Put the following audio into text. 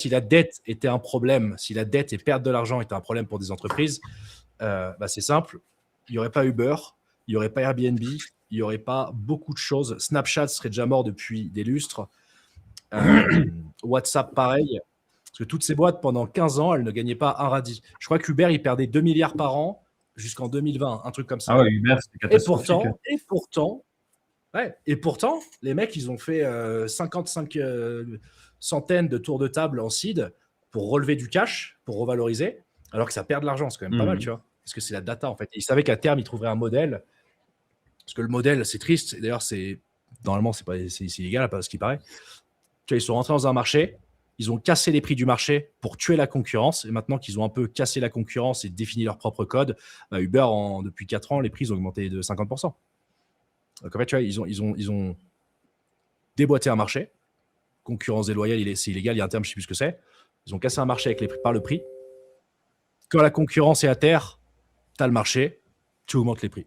si la dette était un problème, si la dette et perdre de l'argent était un problème pour des entreprises, c'est simple, il n'y aurait pas Uber, il n'y aurait pas Airbnb, il n'y aurait pas beaucoup de choses. Snapchat serait déjà mort depuis des lustres. WhatsApp, pareil. Parce que toutes ces boîtes, pendant 15 ans, elles ne gagnaient pas un radis. Je crois qu'Uber, il perdait 2 milliards par an jusqu'en 2020, un truc comme ça. Ah ouais, Uber, c'était Et catastrophique. pourtant, les mecs, ils ont fait 55 centaines de tours de table en seed pour relever du cash, pour revaloriser, alors que ça perd de l'argent. C'est quand même pas mal, tu vois. Parce que c'est la data, en fait. Ils savaient qu'à terme, ils trouveraient un modèle. Parce que le modèle, c'est triste. Et d'ailleurs, normalement, c'est illégal, pas ce qui paraît. Tu vois, ils sont rentrés dans un marché, ils ont cassé les prix du marché pour tuer la concurrence. Et maintenant qu'ils ont un peu cassé la concurrence et défini leur propre code, Uber, depuis 4 ans, les prix ont augmenté de 50%. Donc en fait, tu vois, ils ont déboîté un marché. Concurrence déloyale, c'est illégal, il y a un terme, je ne sais plus ce que c'est. Ils ont cassé un marché avec les prix, par le prix. Quand la concurrence est à terre, tu as le marché, tu augmentes les prix.